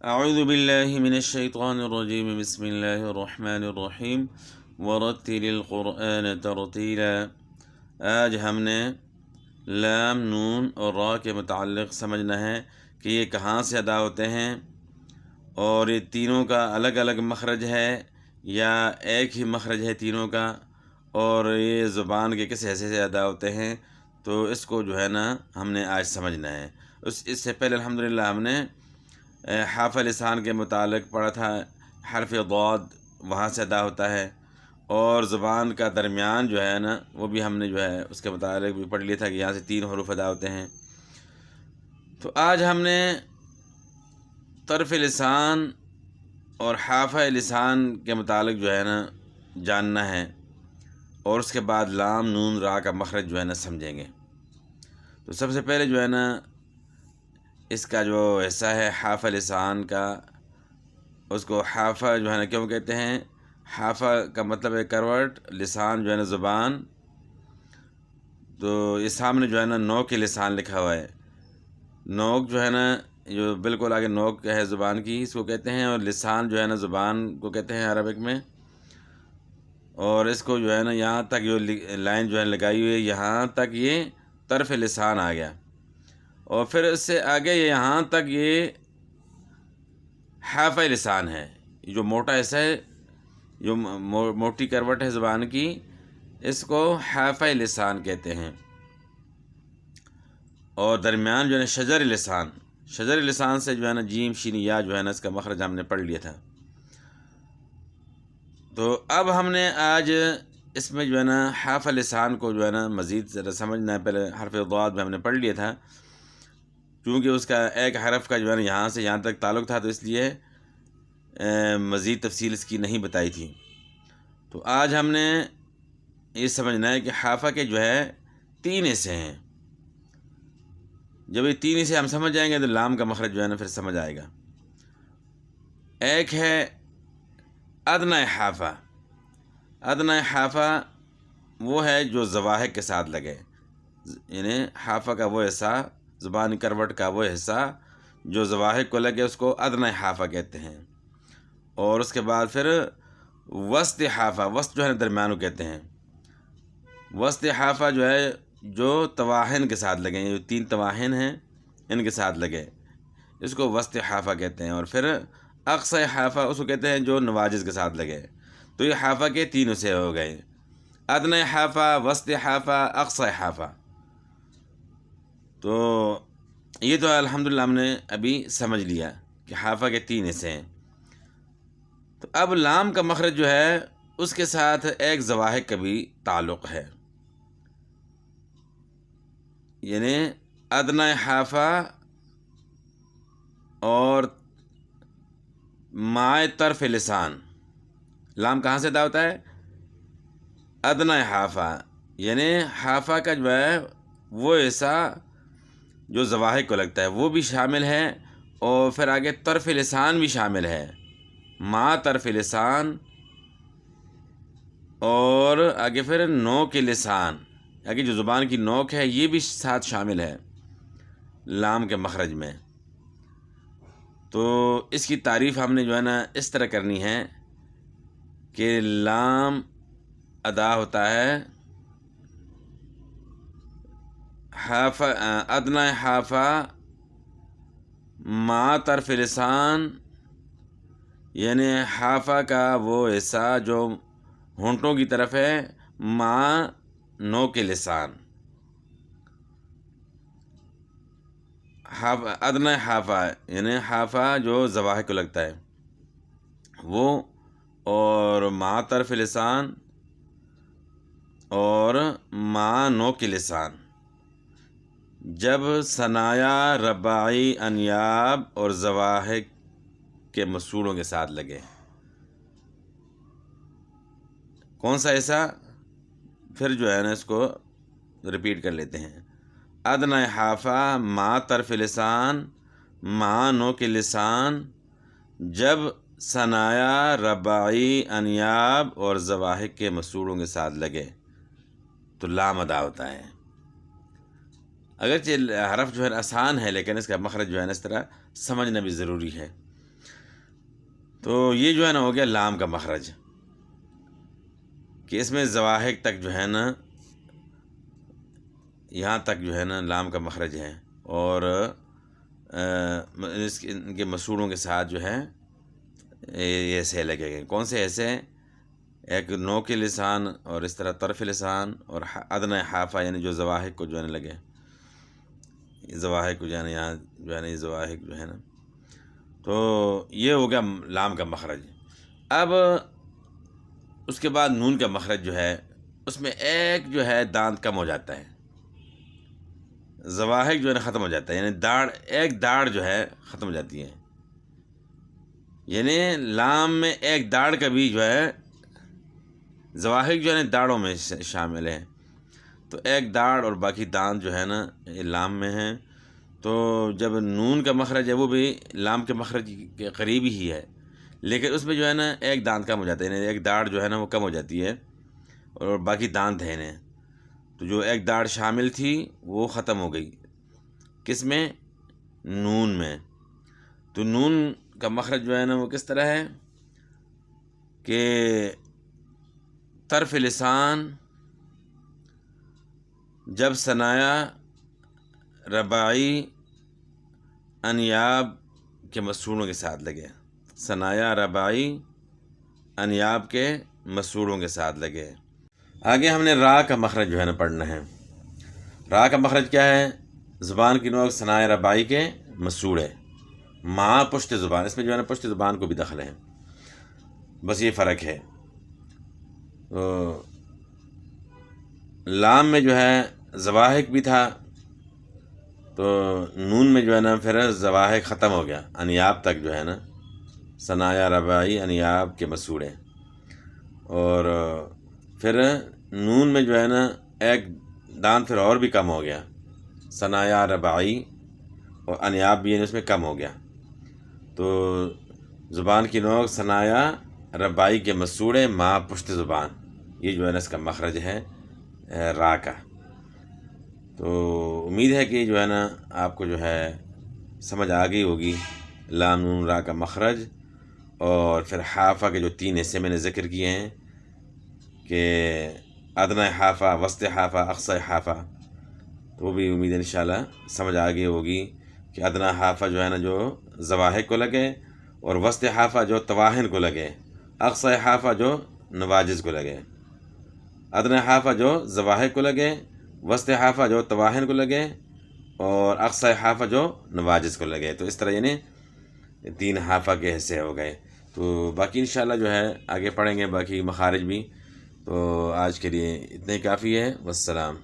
اعوذ باللہ من الشیطان الرجیم بسم اللہ الرحمن الرحیم ورتل القرآن ترتیلا۔ آج ہم نے لام، نون اور را کے متعلق سمجھنا ہے کہ یہ کہاں سے ادا ہوتے ہیں، اور یہ تینوں کا الگ الگ مخرج ہے یا ایک ہی مخرج ہے تینوں کا، اور یہ زبان کے کس حصے سے ادا ہوتے ہیں، تو اس کو جو ہے نا ہم نے آج سمجھنا ہے۔ اس سے پہلے الحمدللہ ہم نے حرف لسان کے متعلق پڑھا تھا۔ حرف ضاد وہاں سے ادا ہوتا ہے، اور زبان کا درمیان جو ہے نا وہ بھی ہم نے جو ہے اس کے متعلق بھی پڑھ لیا تھا کہ یہاں سے 3 حروف ادا ہوتے ہیں۔ تو آج ہم نے طرف لسان اور حرف لسان کے متعلق جو ہے نا جاننا ہے، اور اس کے بعد لام، نون، را کا مخرج جو ہے نا سمجھیں گے۔ تو سب سے پہلے جو ہے نا اس کا جو حصہ ہے حرف لسان کا، اس کو حرف جو ہے نا کیوں کہتے ہیں؟ حرف کا مطلب ہے کروٹ، لسان جو ہے نا زبان، تو یہ سامنے جو ہے نا نوک لسان لکھا ہوا ہے۔ نوک جو ہے نا جو بالکل آگے نوک ہے زبان کی، اس کو کہتے ہیں، اور لسان جو ہے نا زبان کو کہتے ہیں عربک میں۔ اور اس کو جو ہے نا یہاں تک جو لائن جو ہے لگائی ہوئی ہے، یہاں تک یہ طرف لسان آ گیا، اور پھر اس سے آگے یہاں تک یہ حرف لسان ہے۔ جو موٹا حصہ ہے، جو موٹی کروٹ ہے زبان کی، اس کو حرف لسان کہتے ہیں۔ اور درمیان جو ہے نا شجر لسان سے جو ہے نا جیم شین یا جو ہے نا اس کا مخرج ہم نے پڑھ لیا تھا۔ تو اب ہم نے آج اس میں جو ہے نا حرف لسان کو جو ہے نا مزید ذرا سمجھنا ہے۔ پہلے حرف ضاد میں ہم نے پڑھ لیا تھا، کیونکہ اس کا ایک حرف کا جو ہے نا یہاں سے یہاں تک تعلق تھا، تو اس لیے مزید تفصیل اس کی نہیں بتائی تھی۔ تو آج ہم نے یہ سمجھنا ہے کہ حرف کے جو ہے 3 حصے ہیں۔ جب یہ 3 حصے ہم سمجھ جائیں گے تو لام کا مخرج جو ہے نا پھر سمجھ آئے گا۔ ایک ہے ادنی حرفہ۔ ادنی حرفہ وہ ہے جو زواحق کے ساتھ لگے، یعنی حرفہ کا وہ حصہ، زبانی کروٹ کا وہ حصہ جو زواحق کو لگے، اس کو ادنی حرفہ کہتے ہیں۔ اور اس کے بعد پھر وسط حرفہ، وسط جو ہے درمیان کو کہتے ہیں۔ وسط حرفہ جو ہے جو تواہن کے ساتھ لگے، جو 3 تواہن ہیں ان کے ساتھ لگے، اس کو وسط حرفہ کہتے ہیں۔ اور پھر اقصی حرفہ اس کو کہتے ہیں جو نواجذ کے ساتھ لگے۔ تو یہ حرفہ کے 3 حصے ہو گئے: ادنی حرفہ، وسط حرفہ، اقصی حرفہ۔ تو یہ تو الحمدللہ ہم نے ابھی سمجھ لیا کہ حرفہ کے 3 حصے ہیں۔ تو اب لام کا مخرج جو ہے اس کے ساتھ ایک زواحق کا بھی تعلق ہے، یعنی ادنی حرفہ اور مائے طرف لسان۔ لام کہاں سے ادا ہوتا ہے؟ ادنی حرفہ، یعنی حرفہ کا جو ہے وہ حصہ جو زواحق کو لگتا ہے وہ بھی شامل ہے، اور پھر آگے طرف لسان بھی شامل ہے، ما طرف لسان، اور آگے پھر نوک لسان، آگے جو زبان کی نوک ہے یہ بھی ساتھ شامل ہے لام کے مخرج میں۔ تو اس کی تعریف ہم نے جو ہے نا اس طرح کرنی ہے کہ لام ادا ہوتا ہے ادنی حرفہ ما طرف لسان، یعنی حرفہ کا وہ حصہ جو ہونٹوں کی طرف ہے، ما نوک لسان۔ ادنی حرفہ یعنی حرفہ جو زواحق کو لگتا ہے وہ، اور ما طرف لسان اور ما نوک لسان جب ثنایا، رباعی، انیاب اور زواحق کے مسوڑوں کے ساتھ لگے۔ کون سا حصہ؟ پھر جو ہے نا اس کو ریپیٹ کر لیتے ہیں: ادنی حرفہ ما طرف لسان، ما نوک لسان جب ثنایا، رباعی، انیاب اور زواحق کے مسوڑوں کے ساتھ لگے تو لام ادا ہوتا ہے۔ اگرچہ حرف جو ہے آسان ہے، لیکن اس کا مخرج جو ہے نا اس طرح سمجھنا بھی ضروری ہے۔ تو یہ جو ہے نا ہو گیا لام کا مخرج، کہ اس میں زواحق تک جو ہے نا یہاں تک جو ہے نا لام کا مخرج ہے، اور ان کے مسوڑوں کے ساتھ جو ہے یہ ایسے لگے گئے. کون سے ایسے؟ ایک نو کے لسان اور اس طرح طرف لسان اور ادنى حافہ، یعنی جو زواحق کو جو ہے نا لگے، زواحق کو جو ہے نا یہاں جو ہے نا یہ زواحق جو ہے نا، تو یہ ہو گیا لام کا مخرج. اب اس کے بعد نون کا مخرج جو ہے اس میں ایک جو ہے دانت کم ہو جاتا ہے، زواحق جو ہے نا ختم ہو جاتا ہے، یعنی داڑھ، ایک داڑھ جو ہے ختم ہو جاتی ہے. یعنی لام میں ایک داڑھ کا بھی جو ہے، زواحق جو ہے نا داڑھوں میں شامل ہے، تو ایک داڑھ اور باقی دانت جو ہے نا یہ لام میں ہیں. تو جب نون کا مخرج ہے وہ بھی لام کے مخرج کے قریب ہی ہے، لیکن اس میں جو ہے نا ایک دانت کم ہو جاتا ہے، یعنی ایک داڑھ جو ہے نا وہ کم ہو جاتی ہے اور باقی دانت ہیں انہیں. تو جو ایک داڑھ شامل تھی وہ ختم ہو گئی. کس میں؟ نون میں. تو نون کا مخرج جو ہے نا وہ کس طرح ہے کہ طرف لسان جب ثنایا رباعی انیاب کے مسوڑوں کے ساتھ لگے، ثنایا رباعی انیاب کے مسوڑوں کے ساتھ لگے. آگے ہم نے را کا مخرج جو ہے نا پڑھنا ہے. را کا مخرج کیا ہے؟ زبان کی نوک ثنایا رباعی کے مسوڑے ماں پشت زبان، اس میں جو ہے نا پشت زبان کو بھی دخل ہے، بس یہ فرق ہے. تو لام میں جو ہے زواحق بھی تھا، تو نون میں جو ہے نا پھر زواحق ختم ہو گیا، انیاب تک جو ہے نا ثنایا رباعی انیاب کے مسوڑے. اور پھر نون میں جو ہے نا ایک دانت پھر اور بھی کم ہو گیا، ثنایا رباعی اور انیاب بھی اس میں کم ہو گیا. تو زبان کی نوک ثنایا رباعی کے مسوڑے ماں پشت زبان، یہ جو ہے نا اس کا مخرج ہے را کا. تو امید ہے کہ جو ہے نا آپ کو جو ہے سمجھ آ گئی ہوگی لام نون را کا مخرج، اور پھر حافہ کے جو 3 حصے میں نے ذکر کیے ہیں کہ ادنی حافہ، وسط حافہ، اقصی حافہ، تو وہ بھی امید ہے انشاءاللہ سمجھ آ گئی ہوگی کہ ادنی حافہ جو ہے نا جو زواحق کو لگے، اور وسط حافہ جو تواہن کو لگے، اقصی حافہ جو نواجز کو لگے. ادنی حافہ جو زواحق کو لگے، وسط حافہ جو تواہن کو لگے، اور اقصی حافہ جو نواجز کو لگے. تو اس طرح یعنی 3 حافہ کے حصے ہو گئے. تو باقی انشاءاللہ جو ہے آگے پڑھیں گے باقی مخارج بھی. تو آج کے لیے اتنا ہی کافی ہے. والسلام.